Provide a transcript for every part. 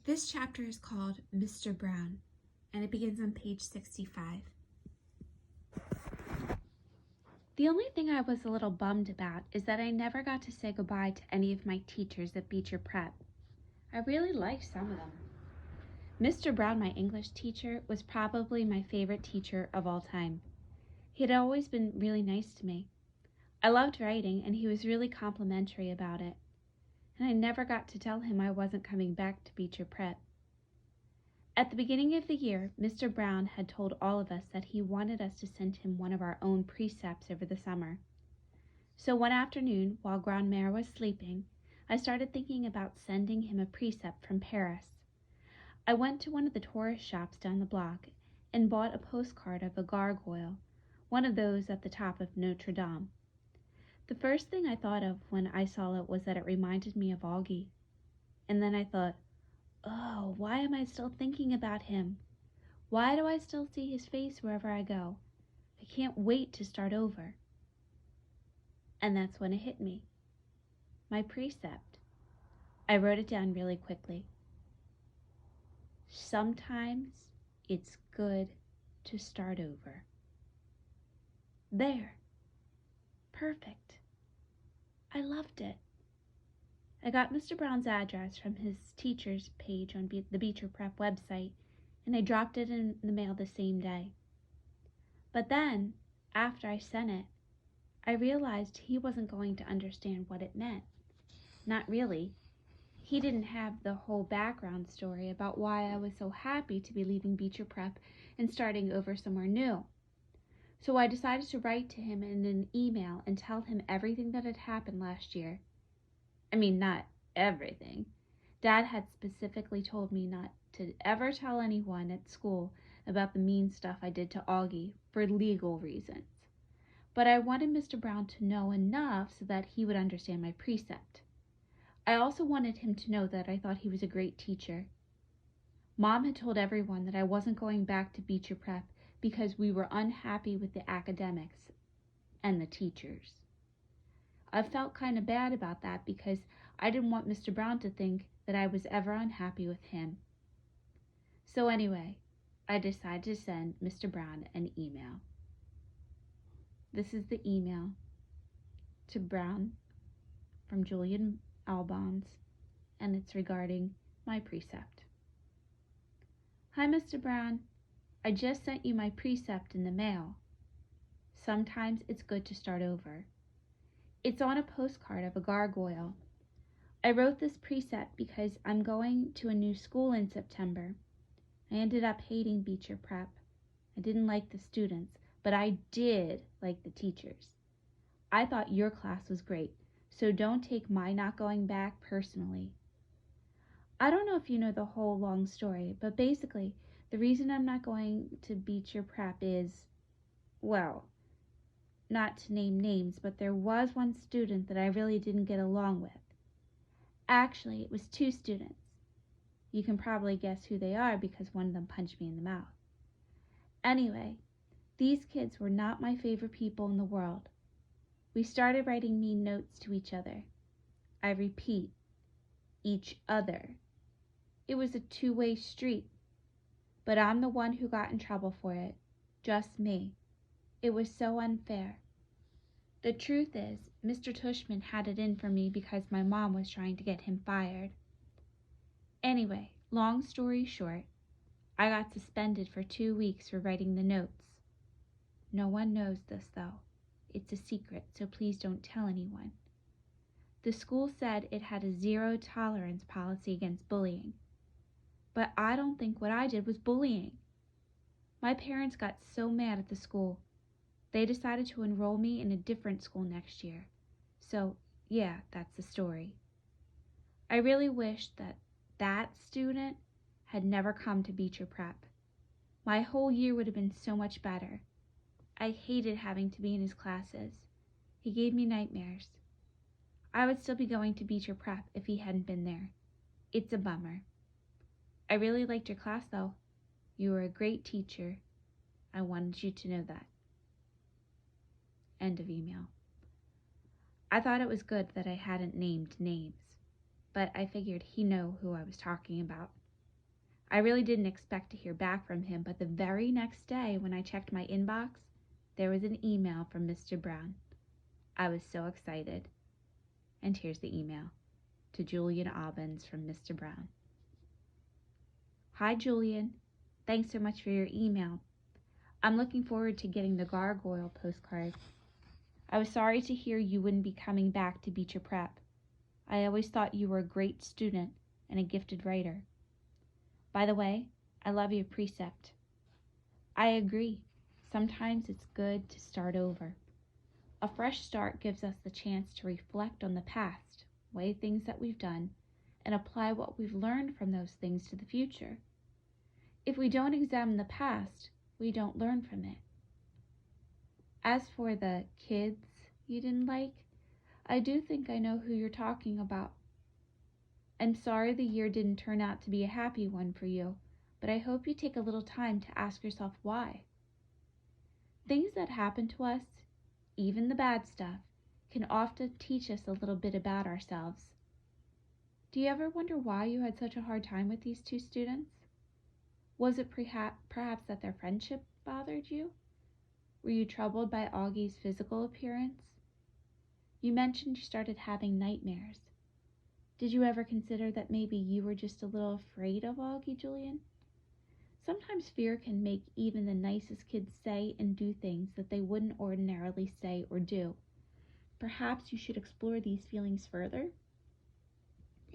This chapter is called Mr. Brown, and it begins on page 65. The only thing I was a little bummed about is that I never got to say goodbye to any of my teachers at Beecher Prep. I really liked some of them. Mr. Brown, my English teacher, was probably my favorite teacher of all time. He had always been really nice to me. I loved writing, and he was really complimentary about it. And I never got to tell him I wasn't coming back to Beecher Prep. At the beginning of the year, Mr. Brown had told all of us that he wanted us to send him one of our own precepts over the summer. So one afternoon, while Grandmère was sleeping, I started thinking about sending him a precept from Paris. I went to one of the tourist shops down the block and bought a postcard of a gargoyle, one of those at the top of Notre Dame. The first thing I thought of when I saw it was that it reminded me of Auggie. And then I thought, oh, why am I still thinking about him? Why do I still see his face wherever I go? I can't wait to start over. And that's when it hit me. My precept. I wrote it down really quickly. Sometimes it's good to start over. There. Perfect. I loved it. I got Mr. Brown's address from his teacher's page on the Beecher Prep website, and I dropped it in the mail the same day. But then, after I sent it, I realized he wasn't going to understand what it meant. Not really. He didn't have the whole background story about why I was so happy to be leaving Beecher Prep and starting over somewhere new. So I decided to write to him in an email and tell him everything that had happened last year. I mean, not everything. Dad had specifically told me not to ever tell anyone at school about the mean stuff I did to Auggie for legal reasons. But I wanted Mr. Brown to know enough so that he would understand my precept. I also wanted him to know that I thought he was a great teacher. Mom had told everyone that I wasn't going back to Beecher Prep because we were unhappy with the academics and the teachers. I felt kind of bad about that because I didn't want Mr. Brown to think that I was ever unhappy with him. So anyway, I decided to send Mr. Brown an email. This is the email to Brown from Julian Albans, and it's regarding my precept. Hi, Mr. Brown. I just sent you my precept in the mail. Sometimes it's good to start over. It's on a postcard of a gargoyle. I wrote this precept because I'm going to a new school in September. I ended up hating Beecher Prep. I didn't like the students, but I did like the teachers. I thought your class was great, so don't take my not going back personally. I don't know if you know the whole long story, but basically, the reason I'm not going to Beecher Prep is, well, not to name names, but there was one student that I really didn't get along with. Actually, it was two students. You can probably guess who they are because one of them punched me in the mouth. Anyway, these kids were not my favorite people in the world. We started writing mean notes to each other. I repeat, each other. It was a two-way street. But I'm the one who got in trouble for it. Just me. It was so unfair. The truth is, Mr. Tushman had it in for me because my mom was trying to get him fired. Anyway, long story short, I got suspended for 2 weeks for writing the notes. No one knows this, though. It's a secret, so please don't tell anyone. The school said it had a zero-tolerance policy against bullying. But I don't think what I did was bullying. My parents got so mad at the school, they decided to enroll me in a different school next year. So, yeah, that's the story. I really wish that student had never come to Beecher Prep. My whole year would have been so much better. I hated having to be in his classes. He gave me nightmares. I would still be going to Beecher Prep if he hadn't been there. It's a bummer. I really liked your class, though. You were a great teacher. I wanted you to know that. End of email. I thought it was good that I hadn't named names, but I figured he'd know who I was talking about. I really didn't expect to hear back from him, but the very next day when I checked my inbox, there was an email from Mr. Brown. I was so excited. And here's the email. To Julian Aubens from Mr. Brown. Hi, Julian. Thanks so much for your email. I'm looking forward to getting the gargoyle postcard. I was sorry to hear you wouldn't be coming back to Beecher Prep. I always thought you were a great student and a gifted writer. By the way, I love your precept. I agree. Sometimes it's good to start over. A fresh start gives us the chance to reflect on the past, weigh things that we've done, and apply what we've learned from those things to the future. If we don't examine the past, we don't learn from it. As for the kids you didn't like, I do think I know who you're talking about. I'm sorry the year didn't turn out to be a happy one for you, but I hope you take a little time to ask yourself why. Things that happen to us, even the bad stuff, can often teach us a little bit about ourselves. Do you ever wonder why you had such a hard time with these two students? Was it perhaps that their friendship bothered you? Were you troubled by Augie's physical appearance? You mentioned you started having nightmares. Did you ever consider that maybe you were just a little afraid of Augie, Julian? Sometimes fear can make even the nicest kids say and do things that they wouldn't ordinarily say or do. Perhaps you should explore these feelings further?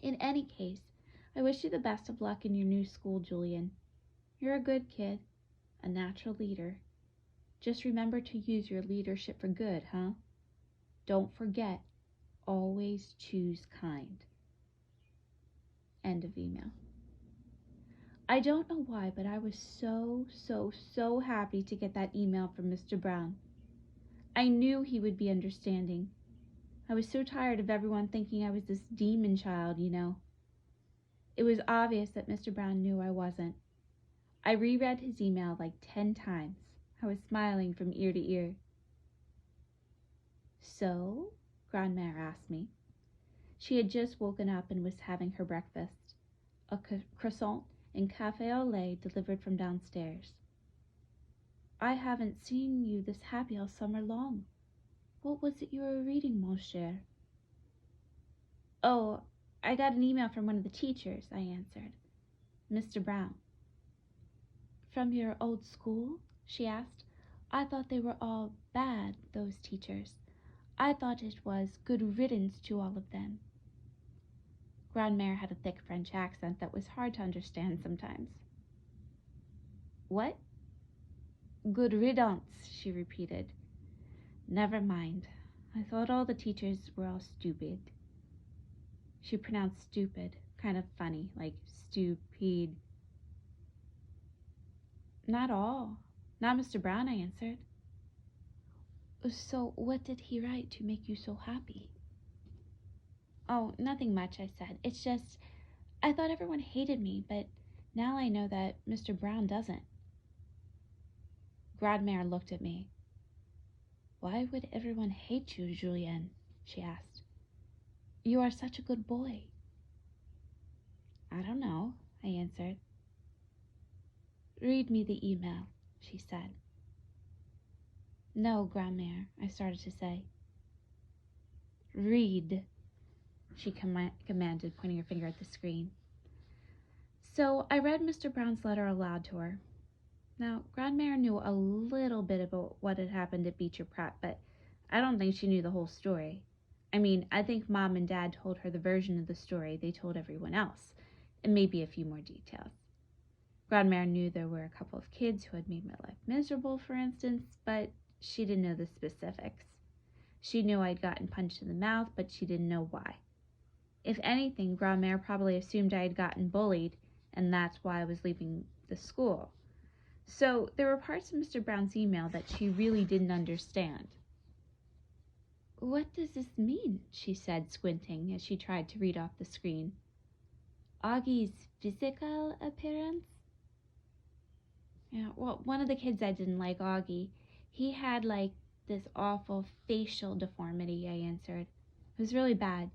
In any case, I wish you the best of luck in your new school, Julian. You're a good kid, a natural leader. Just remember to use your leadership for good, huh? Don't forget, always choose kind. End of email. I don't know why, but I was so happy to get that email from Mr. Brown. I knew he would be understanding. I was so tired of everyone thinking I was this demon child, you know. It was obvious that Mr. Brown knew I wasn't. I reread his email like 10 times. I was smiling from ear to ear. So? Grandmère asked me. She had just woken up and was having her breakfast, a croissant and café au lait delivered from downstairs. I haven't seen you this happy all summer long. What was it you were reading, mon cher? Oh, I got an email from one of the teachers, I answered. Mr. Brown. From your old school? She asked. I thought they were all bad, those teachers. I thought it was good riddance to all of them. Grandmère had a thick French accent that was hard to understand sometimes. What? Good riddance, she repeated. Never mind. I thought all the teachers were all stupid. She pronounced stupid, kind of funny, like stupid. Not all. Not Mr. Brown, I answered. So what did he write to make you so happy? Oh, nothing much, I said. It's just, I thought everyone hated me, but now I know that Mr. Brown doesn't. Grandmère looked at me. Why would everyone hate you, Julien? She asked. You are such a good boy. I don't know, I answered. Read me the email, she said. No, Grandmère, I started to say. Read, she commanded, pointing her finger at the screen. So I read Mr. Brown's letter aloud to her. Now, Grandmère knew a little bit about what had happened at Beecher Prep, but I don't think she knew the whole story. I mean, I think Mom and Dad told her the version of the story they told everyone else, and maybe a few more details. Grandmère knew there were a couple of kids who had made my life miserable, for instance, but she didn't know the specifics. She knew I'd gotten punched in the mouth, but she didn't know why. If anything, Grandmère probably assumed I had gotten bullied, and that's why I was leaving the school. So there were parts of Mr. Brown's email that she really didn't understand. What does this mean? She said, squinting as she tried to read off the screen. Augie's physical appearance? Yeah, well, one of the kids I didn't like, Auggie, he had like this awful facial deformity, I answered. It was really bad.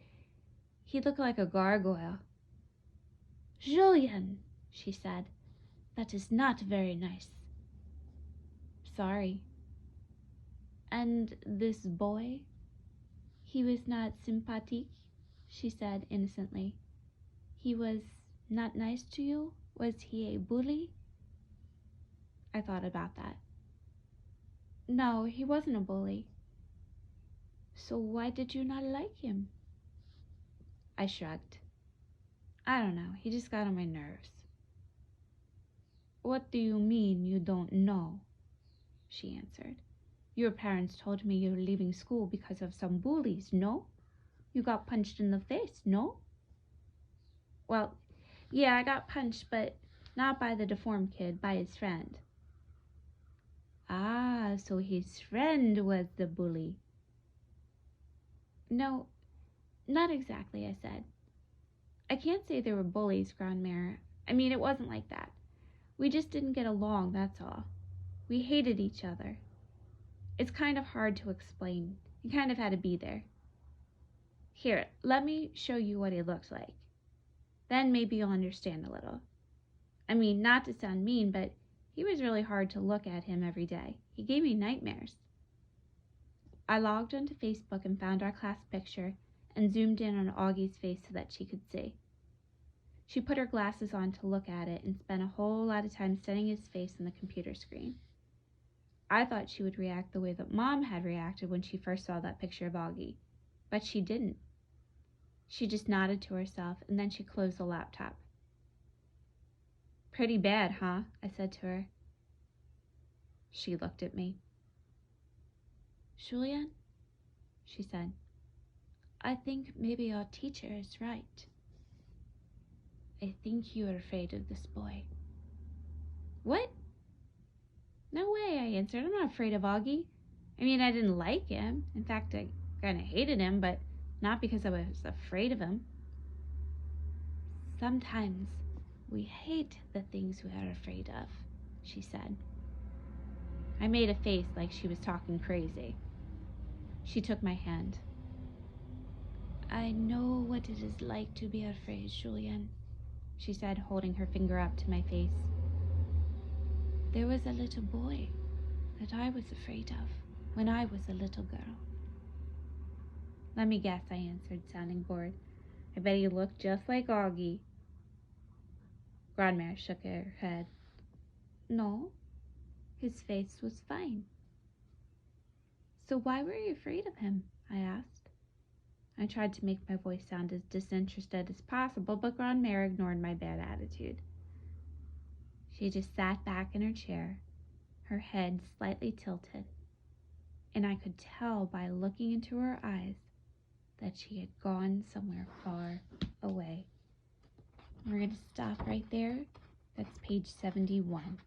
He looked like a gargoyle. Julien, she said. That is not very nice. Sorry. And this boy? He was not sympathique, she said innocently. He was not nice to you? Was he a bully? I thought about that. No, he wasn't a bully. So why did you not like him? I shrugged. I don't know, he just got on my nerves. What do you mean you don't know? She answered. Your parents told me you were leaving school because of some bullies, no? You got punched in the face, no? Well, yeah, I got punched, but not by the deformed kid, by his friend. Ah, so his friend was the bully. No, not exactly, I said. I can't say they were bullies, Grandmère. I mean, it wasn't like that. We just didn't get along, that's all. We hated each other. It's kind of hard to explain. You kind of had to be there. Here, let me show you what he looked like. Then maybe you'll understand a little. I mean, not to sound mean, but he was really hard to look at him every day. He gave me nightmares. I logged onto Facebook and found our class picture and zoomed in on Augie's face so that she could see. She put her glasses on to look at it and spent a whole lot of time studying his face on the computer screen. I thought she would react the way that Mom had reacted when she first saw that picture of Auggie, but she didn't. She just nodded to herself and then she closed the laptop. Pretty bad, huh? I said to her. She looked at me. Julian, she said, I think maybe our teacher is right. I think you are afraid of this boy. What? No way, I answered. I'm not afraid of Auggie. I mean, I didn't like him. In fact, I kind of hated him, but not because I was afraid of him. Sometimes we hate the things we are afraid of, she said. I made a face like she was talking crazy. She took my hand. I know what it is like to be afraid, Julian, she said, holding her finger up to my face. There was a little boy that I was afraid of when I was a little girl. Let me guess, I answered, sounding bored. I bet he looked just like Auggie. Grandmère shook her head. No, his face was fine. So why were you afraid of him? I asked. I tried to make my voice sound as disinterested as possible, but Grandmère ignored my bad attitude. She just sat back in her chair, her head slightly tilted, and I could tell by looking into her eyes that she had gone somewhere far away. We're going to stop right there. That's page 71.